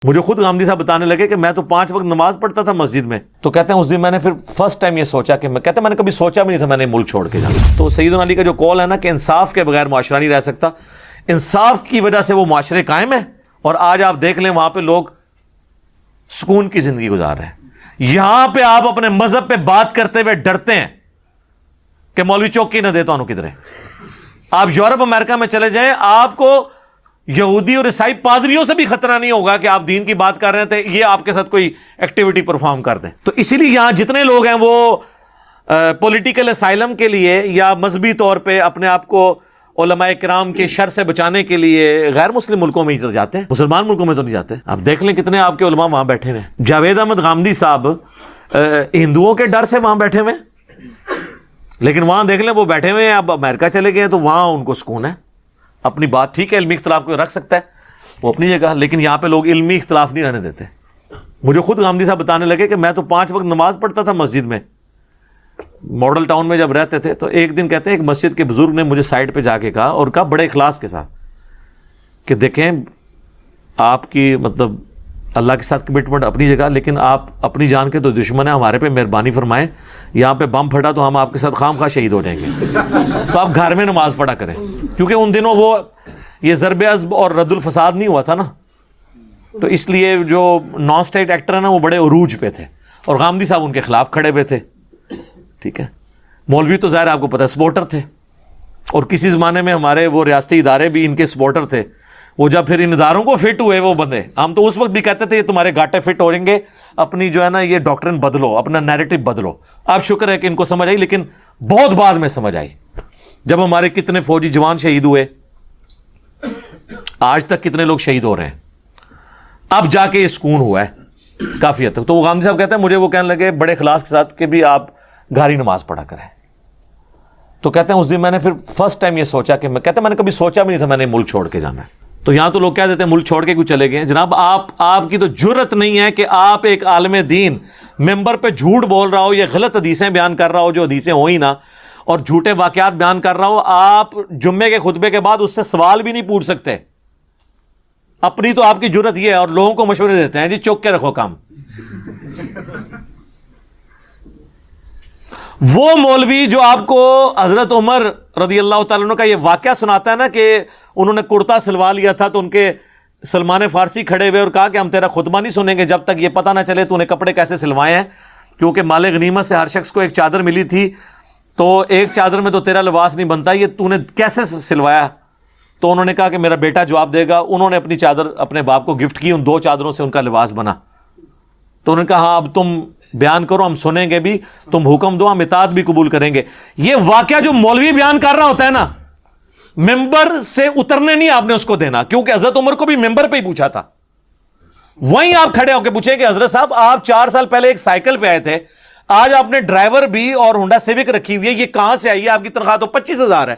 مجھے خود غامدی صاحب بتانے لگے کہ میں تو 5 وقت نماز پڑھتا تھا مسجد میں، تو کہتے ہیں اس دن میں نے پھر فرسٹ ٹائم یہ سوچا کہ میں نے کبھی سوچا بھی نہیں تھا میں نے ملک چھوڑ کے جانا۔ تو سیدنا علی کا جو قول ہے نا کہ انصاف کے بغیر معاشرہ نہیں رہ سکتا، انصاف کی وجہ سے وہ معاشرے قائم ہیں، اور آج آپ دیکھ لیں وہاں پہ لوگ سکون کی زندگی گزار رہے ہیں۔ یہاں پہ آپ اپنے مذہب پہ بات کرتے ہوئے ڈرتے ہیں کہ مولوی چوکی نہ دے تو کدھرے۔ آپ یورپ امریکہ میں چلے جائیں، آپ کو یہودی اور عیسائی پادریوں سے بھی خطرہ نہیں ہوگا کہ آپ دین کی بات کر رہے تھے، یہ آپ کے ساتھ کوئی ایکٹیویٹی پرفارم کر دیں۔ تو اسی لیے یہاں جتنے لوگ ہیں وہ پولیٹیکل اسائلم کے لیے یا مذہبی طور پہ اپنے آپ کو علماء کرام کے شر سے بچانے کے لیے غیر مسلم ملکوں میں ہی تو جاتے ہیں، مسلمان ملکوں میں تو نہیں جاتے۔ آپ دیکھ لیں کتنے آپ کے علماء وہاں بیٹھے ہوئے ہیں۔ جاوید احمد غامدی صاحب ہندوؤں کے ڈر سے وہاں بیٹھے ہوئے ہیں، لیکن وہاں دیکھ لیں وہ بیٹھے ہوئے ہیں، اب امریکہ چلے گئے تو وہاں ان کو سکون ہے، اپنی بات ٹھیک ہے، علمی اختلاف کو رکھ سکتا ہے وہ اپنی جگہ، لیکن یہاں پہ لوگ علمی اختلاف نہیں رہنے دیتے۔ مجھے خود غامدی صاحب بتانے لگے کہ میں تو 5 وقت نماز پڑھتا تھا مسجد میں، ماڈل ٹاؤن میں جب رہتے تھے، تو ایک دن کہتے ہیں ایک مسجد کے بزرگ نے مجھے سائڈ پہ جا کے کہا، اور کہا بڑے اخلاص کے ساتھ کہ دیکھیں آپ کی مطلب اللہ کے ساتھ کمٹمنٹ اپنی جگہ، لیکن آپ اپنی جان کے تو دشمن ہیں، ہمارے پہ مہربانی فرمائیں، یہاں پہ بم پھٹا تو ہم آپ کے ساتھ خام خواہ شہید ہو جائیں گے، تو آپ گھر میں نماز پڑھا کریں، کیونکہ ان دنوں وہ یہ ضرب عضب اور رد الفساد نہیں ہوا تھا نا، تو اس لیے جو نان اسٹیٹ ایکٹر ہیں نا وہ بڑے عروج پہ تھے، اور غامدی صاحب ان کے خلاف کھڑے ہوئے تھے، ٹھیک ہے۔ مولوی تو ظاہر آپ کو پتہ ہے سپورٹر تھے، اور کسی زمانے میں ہمارے وہ ریاستی ادارے بھی ان کے سپورٹر تھے، وہ جب پھر ان اداروں کو فٹ ہوئے وہ بندے، ہم تو اس وقت بھی کہتے تھے یہ تمہارے گاٹے فٹ ہو رہیں گے، اپنی جو ہے نا یہ ڈاکٹرن بدلو، اپنا نیریٹو بدلو۔ اب شکر ہے کہ ان کو سمجھ آئی، لیکن بہت بعد میں سمجھ آئی، جب ہمارے کتنے فوجی جوان شہید ہوئے، آج تک کتنے لوگ شہید ہو رہے ہیں، اب جا کے یہ سکون ہوا ہے کافی حد تک۔ تو وہ غامدی صاحب کہتے ہیں مجھے وہ کہنے لگے بڑے اخلاص کے ساتھ کہ بھی آپ گھر ہی نماز پڑھا کریں، تو کہتے ہیں اس دن میں نے پھر فرسٹ ٹائم یہ سوچا کہ میں نے کبھی سوچا بھی نہیں تھا میں نے ملک چھوڑ کے جانا ہے۔ تو یہاں تو لوگ کہہ دیتے ہیں ملک چھوڑ کے کیوں چلے گئے؟ جناب آپ کی تو جرت نہیں ہے کہ آپ ایک عالم دین ممبر پہ جھوٹ بول رہا ہو یا غلط حدیثیں بیان کر رہا ہو جو حدیثیں ہو ہی نہ، اور جھوٹے واقعات بیان کر رہا ہو، آپ جمعے کے خطبے کے بعد اس سے سوال بھی نہیں پوچھ سکتے۔ اپنی تو آپ کی جرت یہ ہے، اور لوگوں کو مشورے دیتے ہیں جی چوک کے رکھو کام۔ وہ مولوی جو آپ کو حضرت عمر رضی اللہ تعالیٰ عنہ کا یہ واقعہ سناتا ہے نا کہ انہوں نے کرتا سلوا لیا تھا، تو ان کے سلمان فارسی کھڑے ہوئے اور کہا کہ ہم تیرا خطبہ نہیں سنیں گے جب تک یہ پتہ نہ چلے تو نے کپڑے کیسے سلوائے ہیں، کیونکہ مال غنیمت سے ہر شخص کو ایک چادر ملی تھی، تو ایک چادر میں تو تیرا لباس نہیں بنتا، یہ تو نے کیسے سلوایا؟ تو انہوں نے کہا کہ میرا بیٹا جواب دے گا۔ انہوں نے اپنی چادر اپنے باپ کو گفٹ کی، ان 2 چادروں سے ان کا لباس بنا۔ تو انہوں نے کہا ہاں اب تم بیان کرو، ہم سنیں گے بھی، تم حکم دو، ہم اطاعت بھی قبول کریں گے۔ یہ واقعہ جو مولوی بیان کر رہا ہوتا ہے نا، ممبر سے اترنے نہیں آپ نے اس کو دینا، کیونکہ حضرت عمر کو بھی ممبر پہ ہی پوچھا تھا۔ وہیں آپ کھڑے ہو کے پوچھیں کہ حضرت صاحب آپ 4 سال پہلے ایک سائیکل پہ آئے تھے، آج آپ نے ڈرائیور بھی اور ہونڈا سیوک رکھی ہوئی ہے، یہ کہاں سے آئی ہے؟ آپ کی تنخواہ تو 25,000 ہے،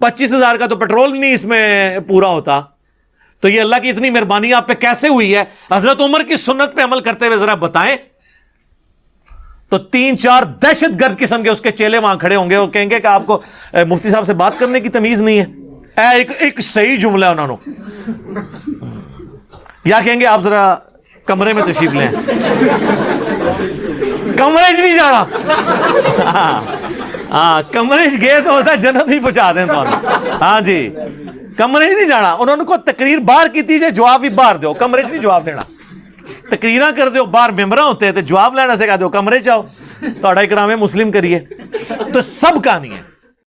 25,000 کا تو پیٹرول نہیں اس میں پورا ہوتا، تو یہ اللہ کی اتنی مہربانی آپ پہ کیسے ہوئی ہے؟ حضرت عمر کی سنت پہ عمل کرتے ہوئے ذرا بتائیں۔ تو 3-4 دہشت گرد قسم کے اس کے چیلے وہاں کھڑے ہوں گے اور کہیں گے کہ آپ کو مفتی صاحب سے بات کرنے کی تمیز نہیں ہے۔ ایک صحیح جملہ انہوں نے، یا کہیں گے آپ ذرا کمرے میں تشریف لیں، کمرے نہیں جانا، ہاں کمرے گئے تو ہوتا جنت ہی پہنچا دیں تو، ہاں جی کمرے نہیں جانا۔ انہوں نے کو تقریر باہر کی تھی، جواب بھی باہر دو، کمرے نہیں جواب دینا۔ تقریراں کر دیو باہر ممبر ہوتے ہیں تو جواب لینا سے کہا دو کمرے جاؤ، تو اکرام مسلم کریے، تو سب کہانی ہے۔